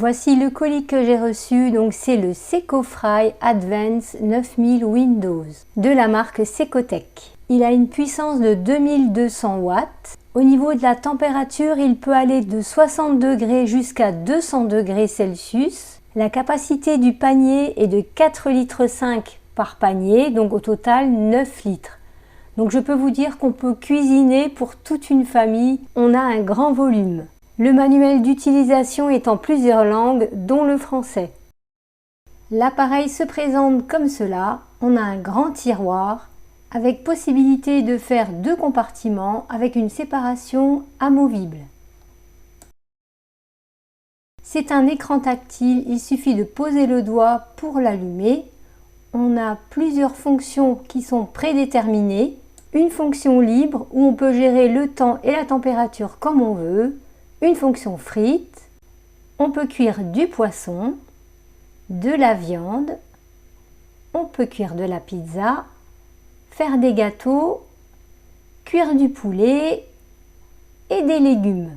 Voici le colis que j'ai reçu, donc c'est le SecoFry Advance 9000 Windows de la marque Secotech. Il a une puissance de 2200 watts. Au niveau de la température, il peut aller de 60 degrés jusqu'à 200 degrés Celsius. La capacité du panier est de 4,5 litres par panier, donc au total 9 litres. Donc je peux vous dire qu'on peut cuisiner pour toute une famille, on a un grand volume. Le manuel d'utilisation est en plusieurs langues, dont le français. L'appareil se présente comme cela. On a un grand tiroir avec possibilité de faire 2 compartiments avec une séparation amovible. C'est un écran tactile, il suffit de poser le doigt pour l'allumer. On a plusieurs fonctions qui sont prédéterminées. Une fonction libre où on peut gérer le temps et la température comme on veut. Une fonction frites, on peut cuire du poisson, de la viande, on peut cuire de la pizza, faire des gâteaux, cuire du poulet et des légumes.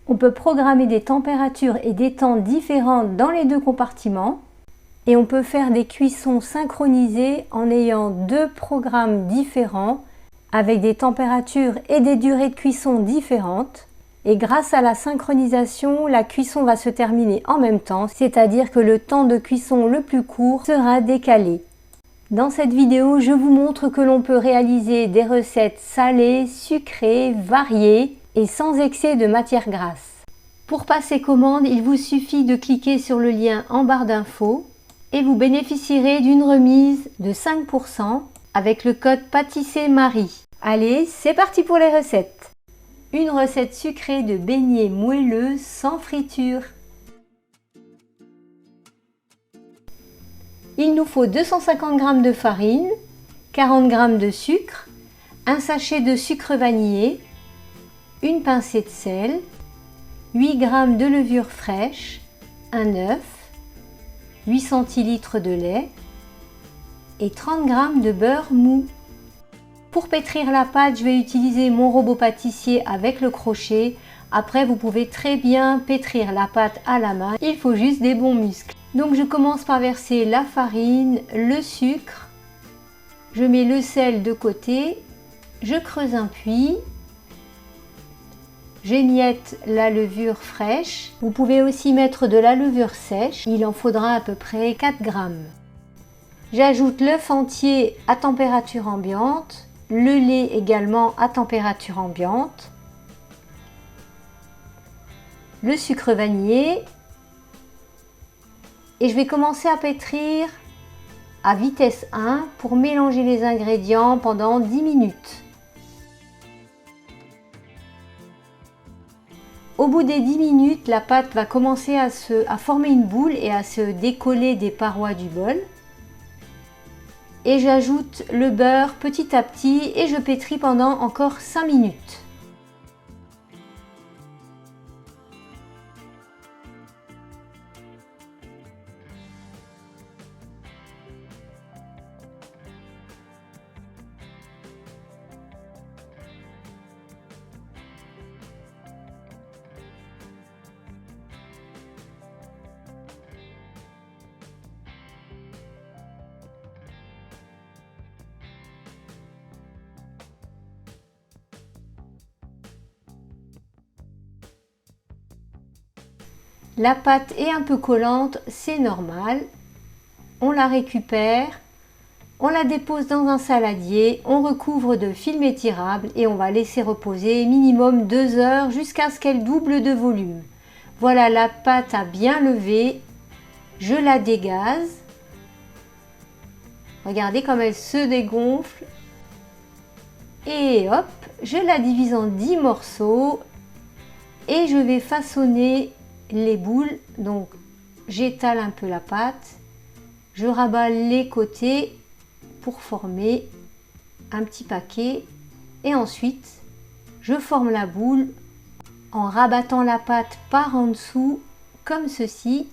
On peut programmer des températures et des temps différents dans les 2 compartiments et on peut faire des cuissons synchronisées en ayant 2 programmes différents avec des températures et des durées de cuisson différentes. Et grâce à la synchronisation, la cuisson va se terminer en même temps, c'est-à-dire que le temps de cuisson le plus court sera décalé. Dans cette vidéo, je vous montre que l'on peut réaliser des recettes salées, sucrées, variées et sans excès de matière grasse. Pour passer commande, il vous suffit de cliquer sur le lien en barre d'infos et vous bénéficierez d'une remise de 5% avec le code pâtisser Marie. Allez, c'est parti pour les recettes! Une recette sucrée de beignets moelleux sans friture. Il nous faut 250 g de farine, 40 g de sucre, un sachet de sucre vanillé, une pincée de sel, 8 g de levure fraîche, un œuf, 8 centilitres de lait et 30 g de beurre mou. Pour pétrir la pâte, je vais utiliser mon robot pâtissier avec le crochet. Après, vous pouvez très bien pétrir la pâte à la main. Il faut juste des bons muscles. Donc, je commence par verser la farine, le sucre. Je mets le sel de côté. Je creuse un puits. J'émiette la levure fraîche. Vous pouvez aussi mettre de la levure sèche. Il en faudra à peu près 4 g. J'ajoute l'œuf entier à température ambiante. Le lait également à température ambiante, le sucre vanillé et je vais commencer à pétrir à vitesse 1 pour mélanger les ingrédients pendant 10 minutes. Au bout des 10 minutes, la pâte va commencer à former une boule et à se décoller des parois du bol. Et j'ajoute le beurre petit à petit et je pétris pendant encore 5 minutes. La pâte est un peu collante, c'est normal. On la récupère, on la dépose dans un saladier, on recouvre de film étirable et on va laisser reposer minimum 2 heures jusqu'à ce qu'elle double de volume. Voilà, la pâte a bien levé, je la dégaze. Regardez comme elle se dégonfle. Et hop, je la divise en 10 morceaux et je vais façonner les boules. Donc j'étale un peu la pâte, je rabats les côtés pour former un petit paquet et ensuite je forme la boule en rabattant la pâte par en dessous comme ceci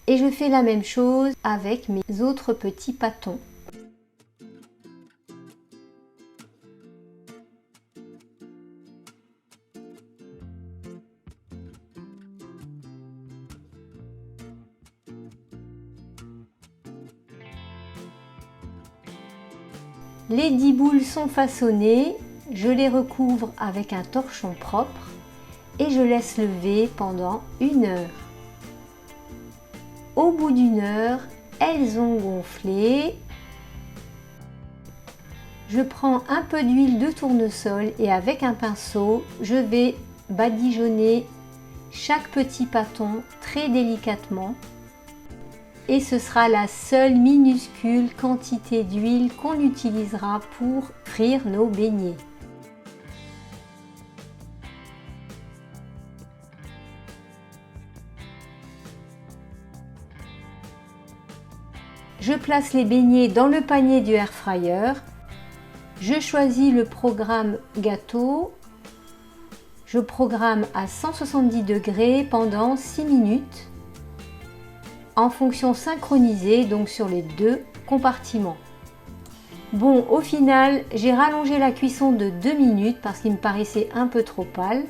et je fais la même chose avec mes autres petits pâtons. Les 10 boules sont façonnées, je les recouvre avec un torchon propre et je laisse lever pendant 1 heure. Au bout d'1 heure, elles ont gonflé. Je prends un peu d'huile de tournesol et avec un pinceau, je vais badigeonner chaque petit pâton très délicatement. Et ce sera la seule minuscule quantité d'huile qu'on utilisera pour frire nos beignets. Je place les beignets dans le panier du air fryer. Je choisis le programme gâteau. Je programme à 170 degrés pendant 6 minutes en fonction synchronisée, donc sur les 2 compartiments. Bon, au final, j'ai rallongé la cuisson de 2 minutes parce qu'il me paraissait un peu trop pâle.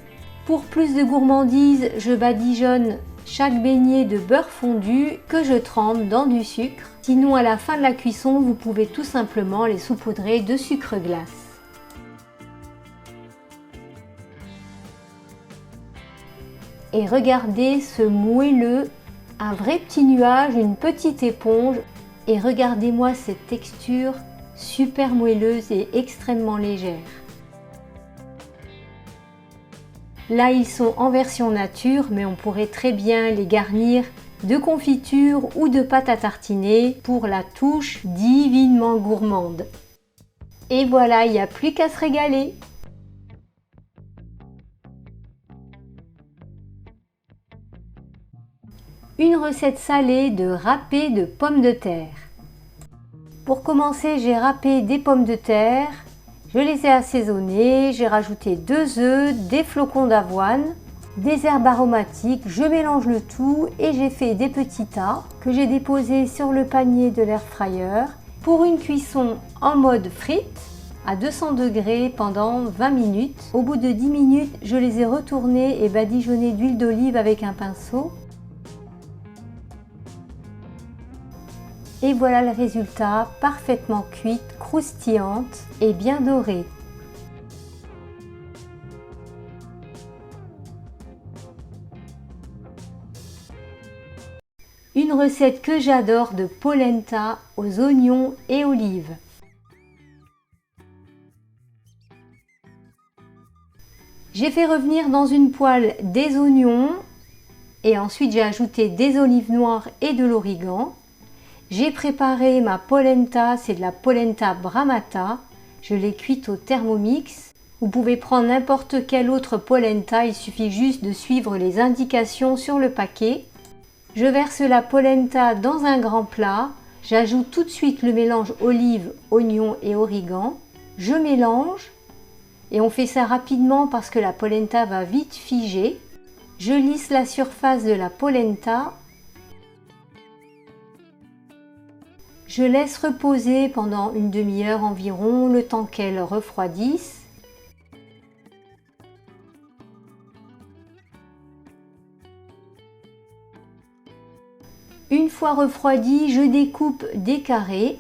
Pour plus de gourmandise, je badigeonne chaque beignet de beurre fondu que je trempe dans du sucre. Sinon, à la fin de la cuisson, vous pouvez tout simplement les saupoudrer de sucre glace. Et regardez ce moelleux, un vrai petit nuage, une petite éponge. Et regardez-moi cette texture super moelleuse et extrêmement légère. Là, ils sont en version nature, mais on pourrait très bien les garnir de confiture ou de pâte à tartiner pour la touche divinement gourmande. Et voilà, il n'y a plus qu'à se régaler. Une recette salée de râpé de pommes de terre. Pour commencer, j'ai râpé des pommes de terre, je les ai assaisonnées, j'ai rajouté 2 œufs, des flocons d'avoine, des herbes aromatiques, je mélange le tout et j'ai fait des petits tas que j'ai déposés sur le panier de l'air fryer pour une cuisson en mode frites à 200 degrés pendant 20 minutes. Au bout de 10 minutes, je les ai retournés et badigeonnés d'huile d'olive avec un pinceau. Et voilà le résultat, parfaitement cuite, croustillante et bien dorée. Une recette que j'adore de polenta aux oignons et olives. J'ai fait revenir dans une poêle des oignons et ensuite j'ai ajouté des olives noires et de l'origan. J'ai préparé ma polenta, c'est de la polenta Bramata. Je l'ai cuite au Thermomix. Vous pouvez prendre n'importe quelle autre polenta, il suffit juste de suivre les indications sur le paquet. Je verse la polenta dans un grand plat. J'ajoute tout de suite le mélange olive, oignon et origan. Je mélange et on fait ça rapidement parce que la polenta va vite figer. Je lisse la surface de la polenta. Je laisse reposer pendant une demi-heure environ, le temps qu'elle refroidisse. Une fois refroidi, je découpe des carrés.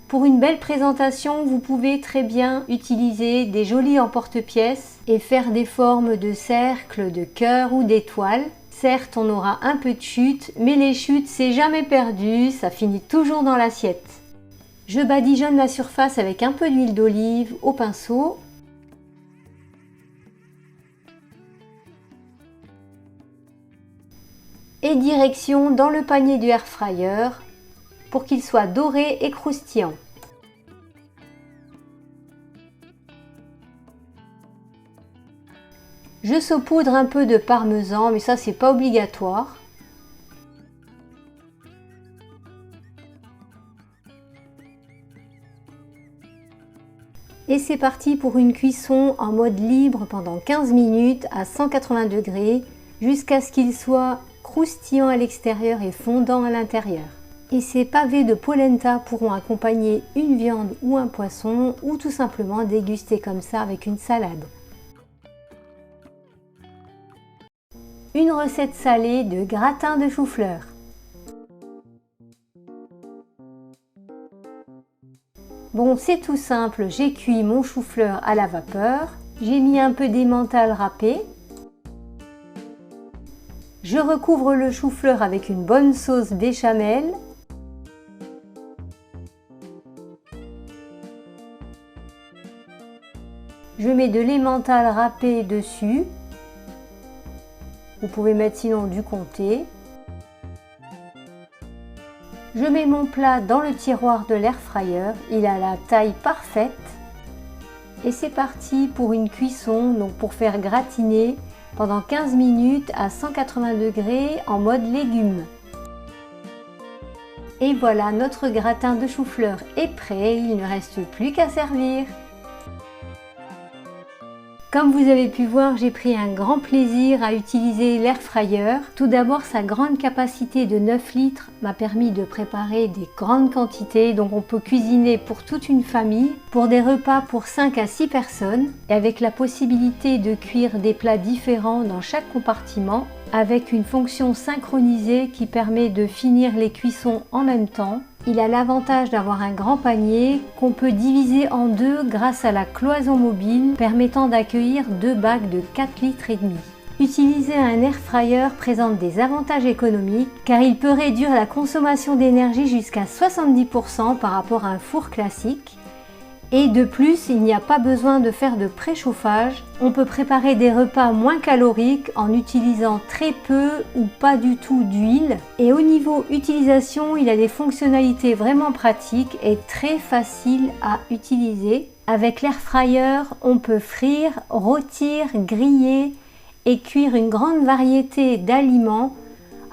Pour une belle présentation, vous pouvez très bien utiliser des jolis emporte-pièces et faire des formes de cercles, de cœurs ou d'étoiles. Certes, on aura un peu de chute, mais les chutes, c'est jamais perdu, ça finit toujours dans l'assiette. Je badigeonne la surface avec un peu d'huile d'olive au pinceau. Et direction dans le panier du air fryer pour qu'il soit doré et croustillant. Je saupoudre un peu de parmesan, mais ça c'est pas obligatoire. Et c'est parti pour une cuisson en mode libre pendant 15 minutes à 180 degrés jusqu'à ce qu'il soit croustillant à l'extérieur et fondant à l'intérieur. Et ces pavés de polenta pourront accompagner une viande ou un poisson ou tout simplement déguster comme ça avec une salade. Une recette salée de gratin de chou-fleur. Bon, c'est tout simple, j'ai cuit mon chou-fleur à la vapeur, j'ai mis un peu d'emmental râpé. Je recouvre le chou-fleur avec une bonne sauce béchamel. Je mets de l'emmental râpé dessus. Vous pouvez mettre sinon du comté. Je mets mon plat dans le tiroir de l'air fryer. Il a la taille parfaite. Et c'est parti pour une cuisson, donc pour faire gratiner pendant 15 minutes à 180 degrés en mode légumes. Et voilà, notre gratin de chou-fleur est prêt, il ne reste plus qu'à servir. Comme vous avez pu voir, j'ai pris un grand plaisir à utiliser l'air fryer. Tout d'abord, sa grande capacité de 9 litres m'a permis de préparer des grandes quantités, donc on peut cuisiner pour toute une famille, pour des repas pour 5 à 6 personnes, et avec la possibilité de cuire des plats différents dans chaque compartiment, avec une fonction synchronisée qui permet de finir les cuissons en même temps. Il a l'avantage d'avoir un grand panier qu'on peut diviser en deux grâce à la cloison mobile permettant d'accueillir 2 bacs de 4 litres et demi. Utiliser un air fryer présente des avantages économiques car il peut réduire la consommation d'énergie jusqu'à 70% par rapport à un four classique. Et de plus, il n'y a pas besoin de faire de préchauffage. On peut préparer des repas moins caloriques en utilisant très peu ou pas du tout d'huile. Et au niveau utilisation, il a des fonctionnalités vraiment pratiques et très faciles à utiliser. Avec l'air fryer, on peut frire, rôtir, griller et cuire une grande variété d'aliments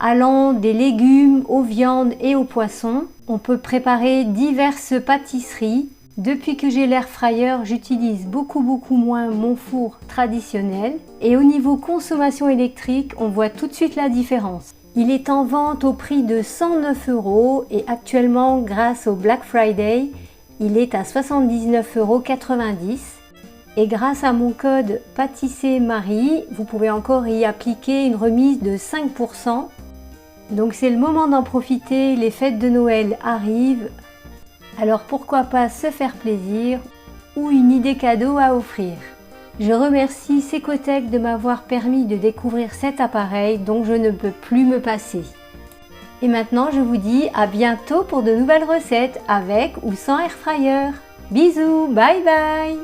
allant des légumes aux viandes et aux poissons. On peut préparer diverses pâtisseries. Depuis que j'ai l'air fryer, j'utilise beaucoup moins mon four traditionnel et au niveau consommation électrique, on voit tout de suite la différence. Il est en vente au prix de 109 € et actuellement, grâce au Black Friday, il est à 79,90 € et grâce à mon code PâtisserMarie, vous pouvez encore y appliquer une remise de 5%. Donc c'est le moment d'en profiter, les fêtes de Noël arrivent. Alors pourquoi pas se faire plaisir ou une idée cadeau à offrir. Je remercie Secotech de m'avoir permis de découvrir cet appareil dont je ne peux plus me passer. Et maintenant je vous dis à bientôt pour de nouvelles recettes avec ou sans air fryer. Bisous, bye bye.